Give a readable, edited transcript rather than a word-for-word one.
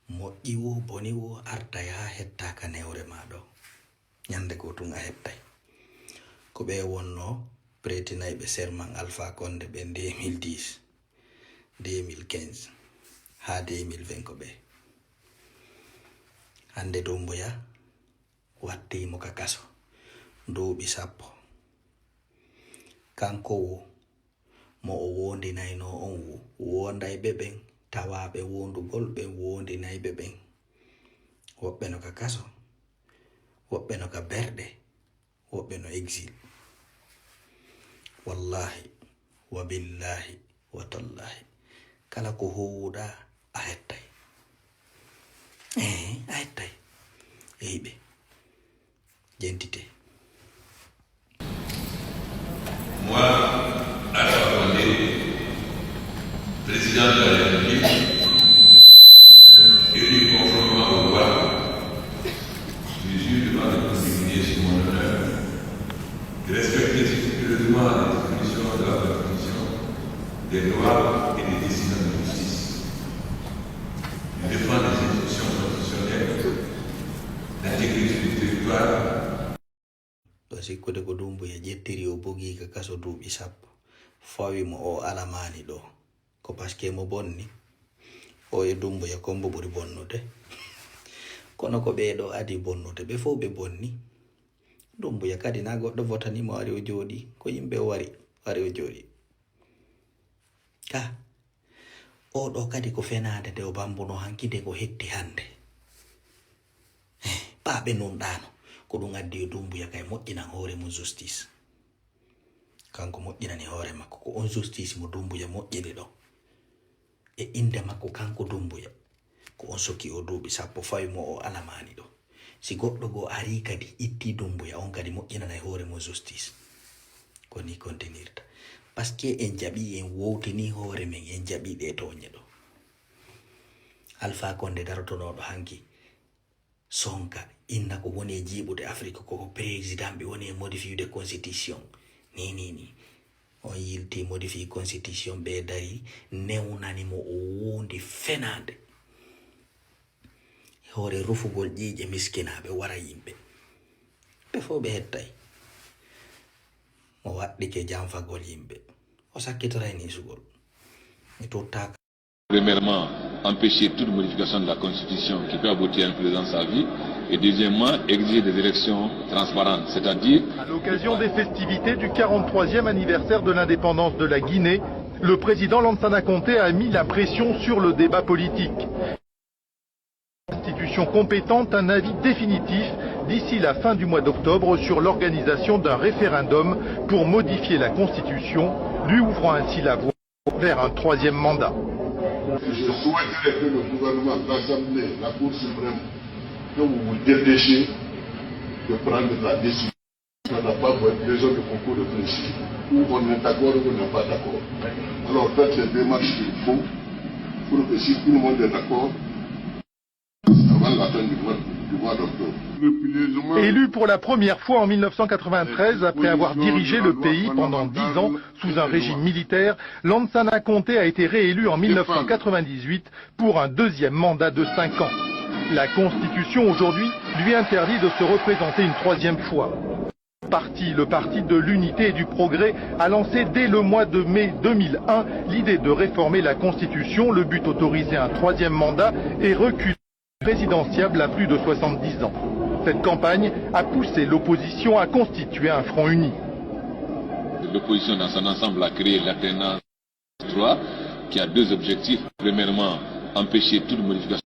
moƴƴi wo boni wo artay ha hettaka newre maɗo ñande go tun a hettay ko ɓe wonno pretinayɓe serman Alpha Condé ɓe 2010 2015 ha 2020 ko ɓe hande Doumbouya wattimo ka kaso duuɓi 10 kanko wo mo o wondinayno on wondayɓe ɓen tawaɓe wondugol ɓe wondinayɓe ɓen woɓɓe no ka kaso woɓɓe no ka berɗe woɓɓe no exil wallahi wa billahi wa tallahi kala ko howuɗa a hettay a hettay eyɓe jentité. Moi, Alpha Condé, président de la République, élu conformément aux lois, je jure devant le Conseil sur mon honneur de respecter scrupuleusement les dispositions de la Constitution, des lois et des décisions de justice. Je défends les institutions constitutionnelles, l'intégrité du territoire. Sikkude ko Doumbouya jettiri o bogi ka kaso duuɓi 10 fawi mo o alamani ɗo ko paske mo bonni o e Doumbouya kombo ɓuri bonnude kono ko ɓeɗo adi bonnude ɓe fof ɓe bonni Doumbouya kadi na goɗɗo votanimo wari o jooɗi ko yimɓe wari o jooɗi ka oɗo kadi ko fenade nde o bambuno hankide ko hetti hande ɓaɓe nunɗano ko ɗum addi Doumbouya kay moƴƴinan hoore mum justice kanko moƴƴinani hoore makko ko on justice mo Doumbouya moƴƴini ɗo e inde makko kanko Doumbouya ko on sokki o duuɓi 10 fawi mo o alamani ɗo si goɗɗo go ari kadi itti Doumbouya on kadi moƴƴinanay hoore mum justice ko ni kontinirta par ce que en jaɓi en wowtini hoore men en jaɓi ɗe toñe ɗo Alpha Condé darotonoɗo hanki sonka inna ko woni e jiiɓude Afrique koko président ɓe woni e modifiude constitution ni on yilti modifie constitution ɓe dari newnani mo o wondi fenade hoore rufugol ƴiiƴe miskinaɓe wara yimɓe ɓe fof ɓe hettay mo waɗɗike janfagol yimɓe o sakkitoray ni sugol mi tottaka. Premièrement, empêcher toute modification de la Constitution qui peut aboutir à une présidence à vie. Et deuxièmement, exiger des élections transparentes, c'est-à-dire... À l'occasion des festivités du 43e anniversaire de l'indépendance de la Guinée, le président Lansana Conté a mis la pression sur le débat politique. Institution compétente un avis définitif d'ici la fin du mois d'octobre sur l'organisation d'un référendum pour modifier la Constitution, lui ouvrant ainsi la voie vers un 3e mandat. Je souhaiterais que le gouvernement, l'Assemblée, la Cour suprême, que vous vous dépêchez de prendre la décision. On n'a pas besoin de concours de principe. Ou on est d'accord ou on n'est pas d'accord. Alors faites les démarches qu'il faut pour que si tout le monde est d'accord, avant la fin du mois d'octobre. Élu pour la première fois en 1993, après avoir dirigé le pays pendant 10 ans sous un régime militaire, Lansana Conté a été réélu en 1998 pour un 2e mandat de 5 ans. La Constitution aujourd'hui lui interdit de se représenter une 3e fois. Le Parti de l'Unité et du Progrès a lancé dès le mois de mai 2001 l'idée de réformer la Constitution, le but autoriser un 3e mandat et reculer présidentiable à plus de 70 ans. Cette campagne a poussé l'opposition à constituer un front uni. L'opposition dans son ensemble a créé l'alternance 3 qui a 2 objectifs. Premièrement, empêcher toute modification